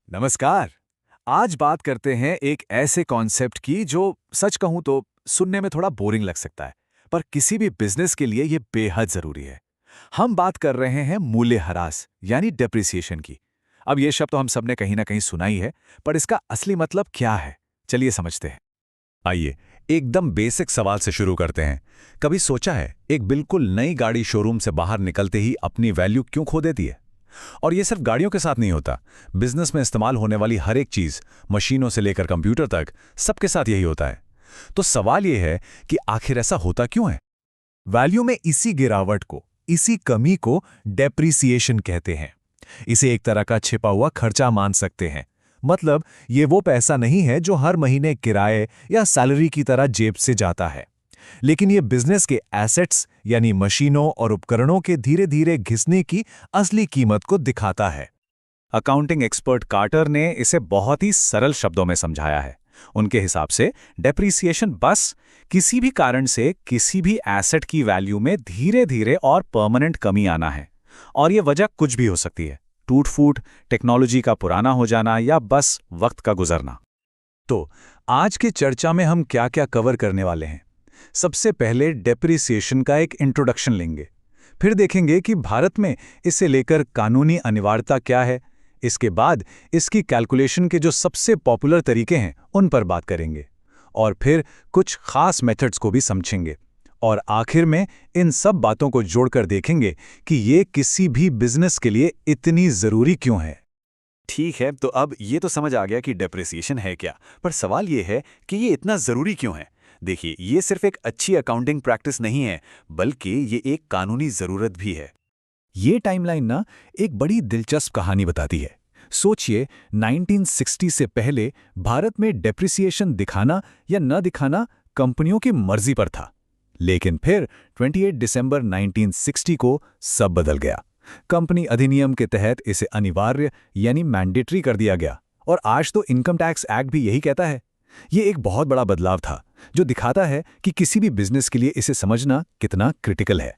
नमस्कार। आज बात करते हैं एक ऐसे कॉन्सेप्ट की जो सच कहूं तो सुनने में थोड़ा बोरिंग लग सकता है, पर किसी भी बिजनेस के लिए ये बेहद जरूरी है। हम बात कर रहे हैं मूल्यह्रास यानी डेप्रिसिएशन की। अब ये शब्द तो हम सबने कहीं ना कहीं सुना ही है, पर इसका असली मतलब क्या है? चलिए समझते हैं। आइए, एकदम बेसिक सवाल से शुरू करते हैं। कभी सोचा है एक बिल्कुल नई गाड़ी शोरूम से बाहर निकलते ही अपनी वैल्यू क्यों खो देती है? और ये सिर्फ गाड़ियों के साथ नहीं होता। बिजनेस में इस्तेमाल होने वाली हर एक चीज, मशीनों से लेकर कंप्यूटर तक, सबके साथ यही होता है। तो सवाल ये है कि आखिर ऐसा होता क्यों है? वैल्यू में इसी गिरावट को, इसी कमी को डेप्रिसिएशन कहते हैं। इसे एक तरह का छिपा हुआ खर्चा मान सकते हैं। मतलब ये वो पैसा नहीं है जो हर महीने किराए या सैलरी की तरह जेब से जाता है, लेकिन ये बिजनेस के एसेट्स यानी मशीनों और उपकरणों के धीरे धीरे घिसने की असली कीमत को दिखाता है। अकाउंटिंग एक्सपर्ट कार्टर ने इसे बहुत ही सरल शब्दों में समझाया है। उनके हिसाब से डेप्रिसिएशन बस किसी भी कारण से किसी भी एसेट की वैल्यू में धीरे धीरे और परमानेंट कमी आना है। और ये वजह कुछ भी हो सकती है, टूट फूट, टेक्नोलॉजी का पुराना हो जाना या बस वक्त का गुजरना। तो आज की चर्चा में हम क्या क्या कवर करने वाले हैं? सबसे पहले डेप्रिसिएशन का एक इंट्रोडक्शन लेंगे। फिर देखेंगे कि भारत में इसे लेकर कानूनी अनिवार्यता क्या है। इसके बाद इसकी कैलकुलेशन के जो सबसे पॉपुलर तरीके हैं उन पर बात करेंगे। और फिर कुछ खास मेथड्स को भी समझेंगे। और आखिर में इन सब बातों को जोड़कर देखेंगे कि ये किसी भी बिजनेस के लिए इतनी ज़रूरी क्यों है। ठीक है, तो अब ये तो समझ आ गया कि डेप्रिसिएशन है क्या, पर सवाल ये है कि ये इतना ज़रूरी क्यों है। देखिए, ये सिर्फ एक अच्छी अकाउंटिंग प्रैक्टिस नहीं है, बल्कि ये एक कानूनी ज़रूरत भी है। ये टाइमलाइन ना एक बड़ी दिलचस्प कहानी बताती है। सोचिए, 1960 से पहले भारत में डेप्रिसिएशन दिखाना या न दिखाना कंपनियों की मर्जी पर था। लेकिन फिर 28 दिसंबर 1960 को सब बदल गया। कंपनी अधिनियम के तहत इसे अनिवार्य यानी मैंडेटरी कर दिया गया, और आज तो इनकम टैक्स एक्ट भी यही कहता है। ये एक बहुत बड़ा बदलाव था, जो दिखाता है कि किसी भी बिजनेस के लिए इसे समझना कितना क्रिटिकल है।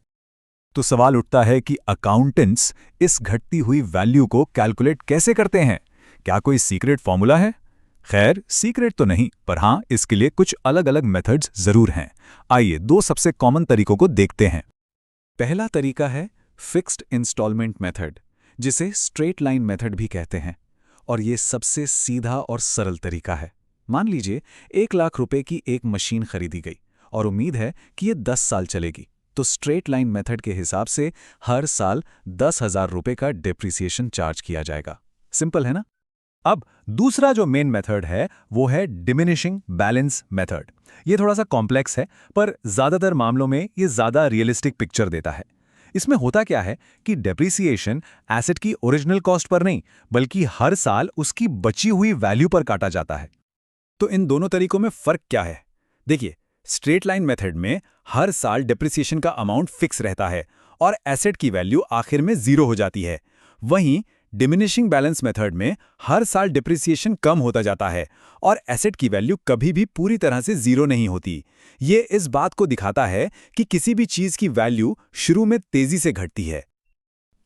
तो सवाल उठता है कि अकाउंटेंट्स इस घटती हुई वैल्यू को कैलकुलेट कैसे करते हैं? क्या कोई सीक्रेट फॉर्मूला है? खैर, सीक्रेट तो नहीं, पर हाँ, इसके लिए कुछ अलग अलग मेथड्स जरूर हैं। आइए दो सबसे कॉमन तरीकों को देखते हैं। पहला तरीका है फिक्स्ड इंस्टॉलमेंट मेथड, जिसे स्ट्रेट लाइन मेथड भी कहते हैं। और ये सबसे सीधा और सरल तरीका है। मान लीजिए 1 लाख रुपए की एक मशीन खरीदी गई और उम्मीद है कि ये 10 साल चलेगी। तो स्ट्रेट लाइन मेथड के हिसाब से हर साल 10,000 रुपए का डेप्रिसिएशन चार्ज किया जाएगा। सिंपल है ना? अब दूसरा जो मेन मेथड है वो है डिमिनिशिंग बैलेंस मेथड। ये थोड़ा सा कॉम्प्लेक्स है, पर ज्यादातर मामलों में ये ज्यादा रियलिस्टिक पिक्चर देता है। इसमें होता क्या है कि डेप्रिसिएशन एसेट की ओरिजिनल कॉस्ट पर नहीं, बल्कि हर साल उसकी बची हुई वैल्यू पर काटा जाता है। तो इन दोनों तरीकों में फर्क क्या है? देखिए, स्ट्रेट लाइन मेथड में हर साल डेप्रिसिएशन का अमाउंट फिक्स रहता है और एसेट की वैल्यू आखिर में जीरो हो जाती है। वहीं डिमिनिशिंग बैलेंस मेथड में हर साल डिप्रिसिएशन कम होता जाता है और एसेट की वैल्यू कभी भी पूरी तरह से जीरो नहीं होती। ये इस बात को दिखाता है कि किसी भी चीज की वैल्यू शुरू में तेजी से घटती है।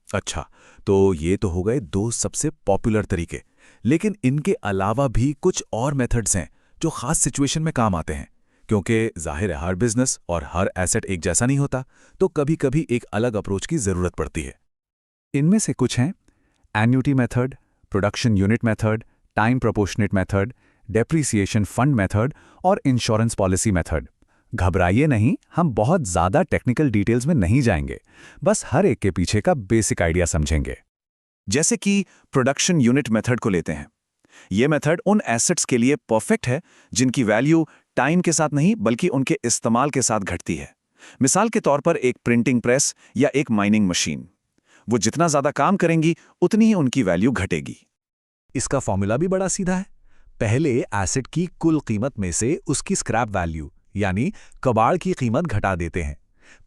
अच्छा, तो ये तो हो गए दो सबसे पॉपुलर तरीके, लेकिन इनके अलावा भी कुछ और मेथड्स हैं जो खास सिचुएशन में काम आते हैं। क्योंकि जाहिर है, हर बिजनेस और हर एसेट एक जैसा नहीं होता, तो कभी कभी एक अलग अप्रोच की जरूरत पड़ती है। इनमें से कुछ हैं annuity method, production unit method, time proportionate method, depreciation fund method और इंश्योरेंस पॉलिसी मेथड। घबराइए नहीं, हम बहुत ज़्यादा टेक्निकल डिटेल्स में नहीं जाएंगे, बस हर एक के पीछे का बेसिक आइडिया समझेंगे। जैसे कि प्रोडक्शन यूनिट मेथड को लेते हैं। ये मेथड उन एसेट्स के लिए परफेक्ट है जिनकी वैल्यू टाइम के साथ नहीं बल्कि उनके इस्तेमाल के साथ घटती है। मिसाल के तौर पर एक प्रिंटिंग प्रेस या एक माइनिंग मशीन। वो जितना ज्यादा काम करेंगी उतनी ही उनकी वैल्यू घटेगी। इसका फॉर्मूला भी बड़ा सीधा है। पहले एसेट की कुल कीमत में से उसकी स्क्रैप वैल्यू यानी कबाड़ की कीमत घटा देते हैं।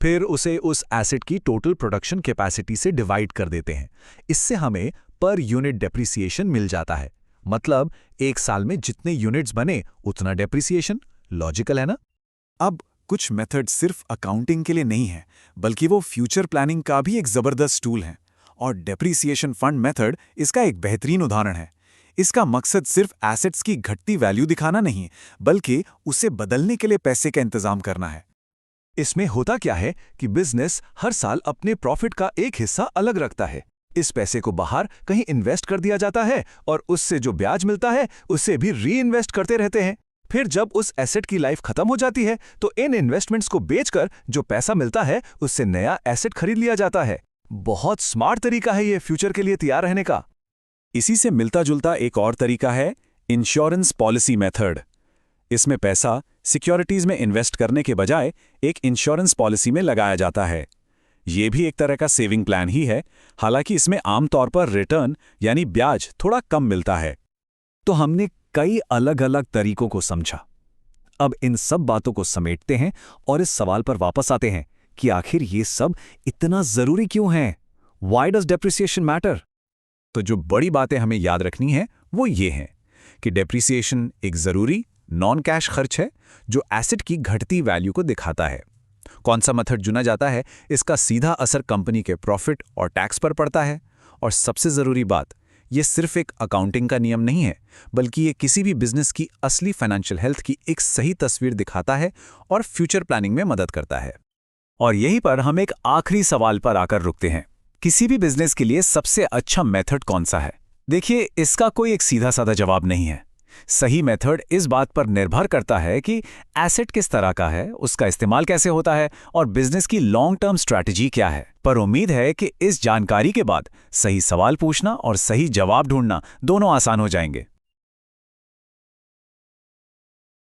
फिर उसे उस एसेट की टोटल प्रोडक्शन कैपेसिटी से डिवाइड कर देते हैं। इससे हमें पर यूनिट डेप्रिसिएशन मिल जाता है। मतलब एक साल में जितने यूनिट्स बने उतना डेप्रिसिएशन। लॉजिकल है ना? अब कुछ मेथड सिर्फ अकाउंटिंग के लिए नहीं है, बल्कि वो फ्यूचर प्लानिंग का भी एक जबरदस्त टूल है। और डेप्रिसिएशन फंड मेथड इसका एक बेहतरीन उदाहरण है। इसका मकसद सिर्फ एसेट्स की घटती वैल्यू दिखाना नहीं, बल्कि उसे बदलने के लिए पैसे का इंतजाम करना है। इसमें होता क्या है कि बिजनेस हर साल अपने प्रॉफिट का एक हिस्सा अलग रखता है। इस पैसे को बाहर कहीं इन्वेस्ट कर दिया जाता है और उससे जो ब्याज मिलता है उसे भी री इन्वेस्ट करते रहते हैं। फिर जब उस एसेट की लाइफ खत्म हो जाती है तो इन इन्वेस्टमेंट्स को बेचकर जो पैसा मिलता है उससे नया एसेट खरीद लिया जाता है। बहुत स्मार्ट तरीका है ये फ्यूचर के लिए तैयार रहने का। इसी से मिलता जुलता एक और तरीका है इंश्योरेंस पॉलिसी मेथड। इसमें पैसा सिक्योरिटीज में इन्वेस्ट करने के बजाय एक इंश्योरेंस पॉलिसी में लगाया जाता है। ये भी एक तरह का सेविंग प्लान ही है, हालांकि इसमें आमतौर पर रिटर्न यानी ब्याज थोड़ा कम मिलता है। तो हमने कई अलग अलग तरीकों को समझा। अब इन सब बातों को समेटते हैं और इस सवाल पर वापस आते हैं कि आखिर ये सब इतना जरूरी क्यों है? Why does depreciation matter? तो जो बड़ी बातें हमें याद रखनी है वो ये हैं कि डेप्रिसिएशन एक ज़रूरी नॉन कैश खर्च है जो एसेट की घटती वैल्यू को दिखाता है। कौन सा मेथड चुना जाता है, इसका सीधा असर कंपनी के प्रॉफिट और टैक्स पर पड़ता है। और सबसे ज़रूरी बात, ये सिर्फ एक अकाउंटिंग का नियम नहीं है, बल्कि ये किसी भी बिजनेस की असली फाइनेंशियल हेल्थ की एक सही तस्वीर दिखाता है और फ्यूचर प्लानिंग में मदद करता है। और यहीं पर हम एक आखिरी सवाल पर आकर रुकते हैं। किसी भी बिजनेस के लिए सबसे अच्छा मेथड कौन सा है? देखिए, इसका कोई एक सीधा साधा जवाब नहीं है। सही मेथड इस बात पर निर्भर करता है कि एसेट किस तरह का है, उसका इस्तेमाल कैसे होता है और बिजनेस की लॉन्ग टर्म स्ट्रैटेजी क्या है। पर उम्मीद है कि इस जानकारी के बाद सही सवाल पूछना और सही जवाब ढूंढना दोनों आसान हो जाएंगे।